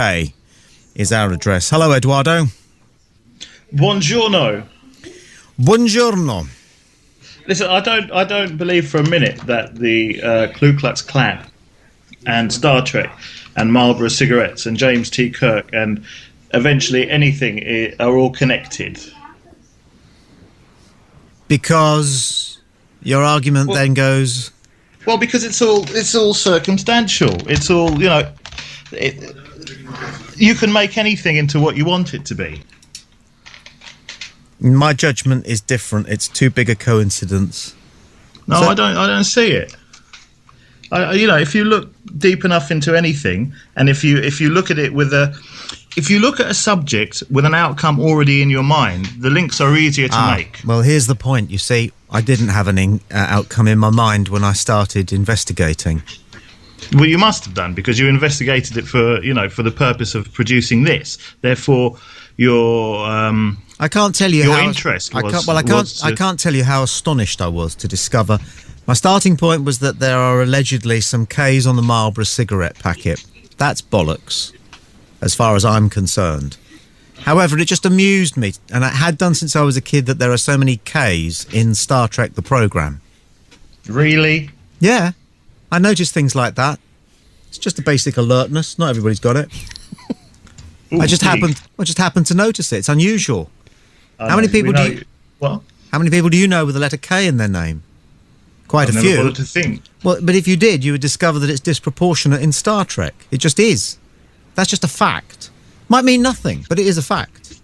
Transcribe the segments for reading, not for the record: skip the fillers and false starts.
UK is our address. Hello, Eduardo. Buongiorno. Buongiorno. Listen, I don't believe for a minute that the Ku Klux Klan and Star Trek and Marlboro cigarettes and James T. Kirk and eventually anything are all connected. Because your argument then goes... Well, because it's all circumstantial. It's all, you know... you can make anything into what you want it to be. My judgment is different. It's too big a coincidence. No, I don't see it. You know, if you look deep enough into anything, and if you look at it if you look at a subject with an outcome already in your mind, the links are easier to make. Well, here's the point. You see, I didn't have an outcome in my mind when I started investigating. Well, you must have done, because you investigated it for the purpose of producing this. Therefore, your I can't tell you your how interest was. I can't tell you how astonished I was to discover. My starting point was that there are allegedly some K's on the Marlboro cigarette packet. That's bollocks, as far as I'm concerned. However, it just amused me, and it had done since I was a kid, that there are so many K's in Star Trek the programme. Really? Yeah. I noticed things like that. It's just a basic alertness. Not everybody's got it. Ooh, I just happened to notice it. It's unusual. How many people do you know with the letter K in their name? Quite a few. Never bothered to think. Well, but if you did, you would discover that it's disproportionate in Star Trek. It just is. That's just a fact. Might mean nothing, but it is a fact.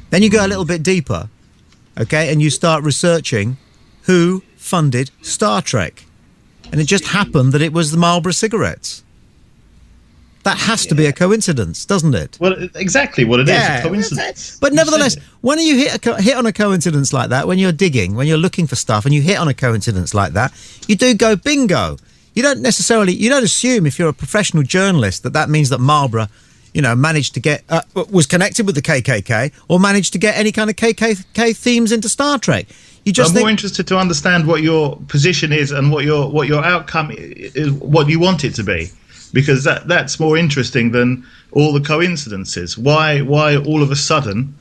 Then you go a little bit deeper, okay, and you start researching who funded Star Trek. And it just happened that it was the Marlboro cigarettes. That has to be a coincidence, doesn't it? Well, exactly what it is, a coincidence. But nevertheless, when you hit on a coincidence like that, when you're digging, when you're looking for stuff, and you hit on a coincidence like that, you do go bingo. You don't assume, if you're a professional journalist, that means that Marlboro, managed to get, was connected with the KKK, or managed to get any kind of KKK themes into Star Trek. I'm more interested to understand what your position is and what your outcome is, what you want it to be, because that's more interesting than all the coincidences. Why all of a sudden,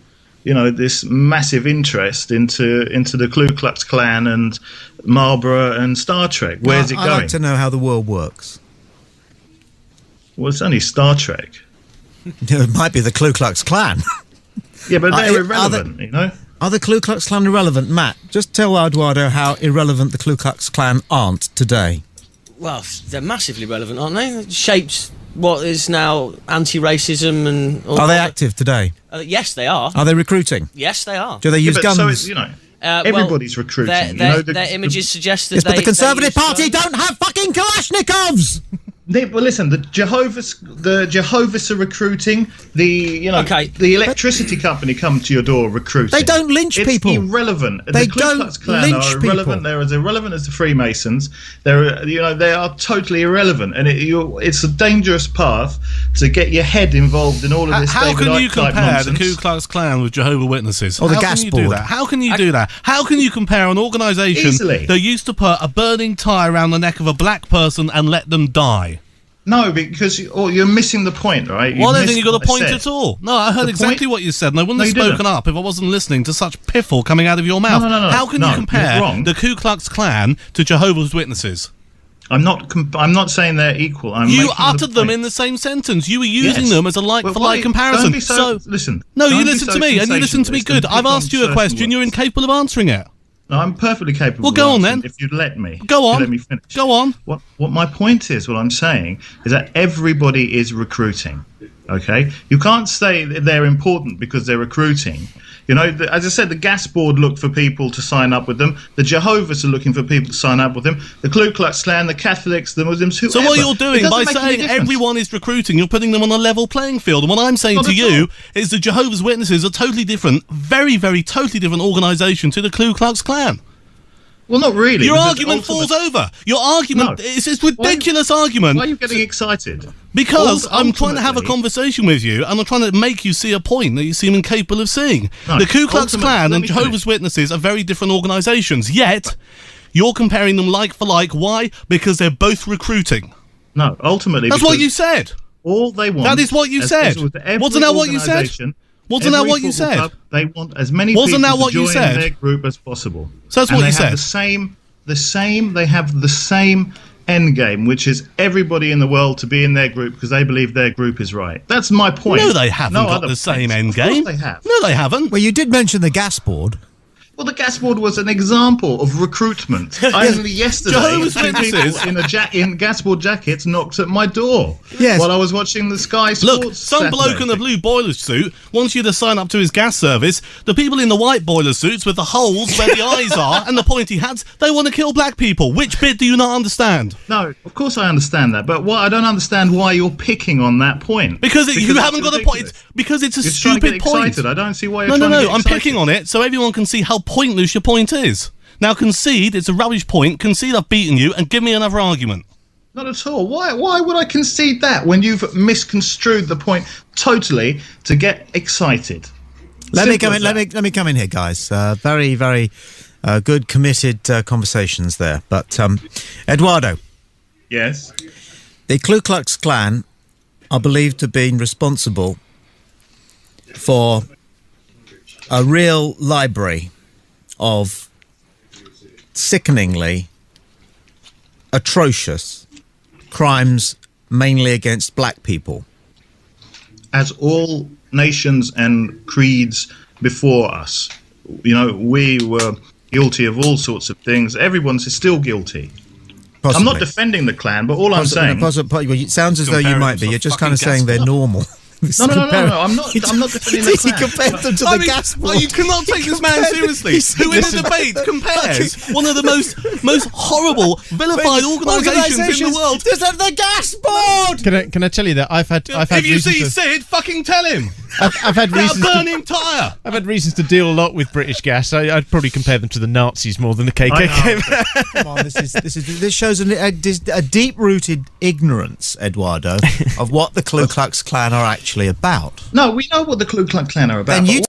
this massive interest into the Ku Klux Klan and Marlboro and Star Trek? Where's it going? I'd like to know how the world works. Well, it's only Star Trek. It might be the Ku Klux Klan. Yeah, but they're irrelevant, Are the Ku Klux Klan irrelevant? Matt, just tell Eduardo how irrelevant the Ku Klux Klan aren't today. Well, they're massively relevant, aren't they? It shaped what is now anti-racism and... Are they active today? Yes, they are. Are they recruiting? Yes, they are. Do they use guns? So everybody's recruiting. Their images suggest that but the Conservative Party don't have fucking Kalashnikovs! Well, listen, the Jehovah's are recruiting. The electricity company come to your door recruiting. They don't lynch people. It's irrelevant. They the Ku don't Klux Klan lynch are irrelevant. people. They're as irrelevant as the Freemasons. They are totally irrelevant, and it's a dangerous path to get your head involved in all of this. How can you compare the nonsense. Ku Klux Klan with Jehovah's Witnesses? Or the gas board? How can you do that? How can you compare an organisation that used to put a burning tie around the neck of a black person and let them die? No, because you're missing the point, right? Well, I don't think you got a point at all. No, I heard exactly what you said, and I wouldn't have spoken up if I wasn't listening to such piffle coming out of your mouth. No. How can you compare the Ku Klux Klan to Jehovah's Witnesses? I'm not saying they're equal. You uttered them in the same sentence. You were using them as a like-for-like comparison. Listen. No, you listen to me, and you listen to me good. I've asked you a question. You're incapable of answering it. No, I'm perfectly capable. Well, go on then. If you'd let me. Go on. Let me finish. Go on. What my point is, what I'm saying, is that everybody is recruiting. Okay? You can't say that they're important because they're recruiting. As I said, the gas board looked for people to sign up with them. The Jehovah's are looking for people to sign up with them. The Ku Klux Klan, the Catholics, the Muslims, whoever. So what you're doing by saying everyone is recruiting, you're putting them on a level playing field. And what I'm saying to you is the Jehovah's Witnesses are totally different, very, very totally different organisation to the Ku Klux Klan. Well, not really. Your argument falls over. Your argument is a ridiculous argument. Why are you getting excited? Because I'm trying to have a conversation with you, and I'm trying to make you see a point that you seem incapable of seeing. No, the Ku Klux Klan and Jehovah's Witnesses are very different organisations, yet you're comparing them like for like. Why? Because they're both recruiting. No, ultimately... That's what you said. All they want. That is what you said. Wasn't that what you said? Wasn't that what you said? Club, they want as many Wasn't people that what to you join said? their group as possible. So that's what you said. They have the same end game, which is everybody in the world to be in their group because they believe their group is right. That's my point. No, they haven't got the same end game. Of course they have. No, they haven't. Well, you did mention the gas board. Well, the gas board was an example of recruitment. Only yesterday, Jehovah's two Witnesses people in gas board jackets knocked at my door Yes. while I was watching the Sky Sports. Look, some bloke in a blue boiler suit wants you to sign up to his gas service. The people in the white boiler suits with the holes where the eyes are and the pointy hats, they want to kill black people. Which bit do you not understand? No, of course I understand that, but I don't understand why you're picking on that point. Because you it's haven't got a ridiculous. point. Because it's a You're trying to stupid get point. excited. I don't see why you're No, trying to get I'm excited. picking on it so everyone can see how pointless your point is. Now concede it's a rubbish point, concede I've beaten you, and give me another argument. Not at all. Why would I concede that when you've misconstrued the point totally to get excited? Let me come in. Let me come in here, guys. Very, very good, committed conversations there. But Eduardo, Yes. the Ku Klux Klan are believed to have been responsible for a real library of sickeningly atrocious crimes, mainly against black people. As all nations and creeds before us, we were guilty of all sorts of things. Everyone's still guilty. Possibly. I'm not defending the Klan, but all I'm saying... it sounds as though you might be. You're just kind of saying they're normal. No, I'm not defending the Klan. He compared them to the gas board. You cannot take this man seriously. Who in a debate compares one of the most horrible, vilified organisations in the world to the gas board. Can I tell you that I've had if you reasons see to, Sid, fucking tell him. I've had reasons That'll burn him tyre. I've had reasons to deal a lot with British gas. I'd probably compare them to the Nazis more than the KKK. Come on, this shows a deep-rooted ignorance, Eduardo, of what the Ku Klux Klan are actually about. No, we know what the Ku Klux Klan are about. Then you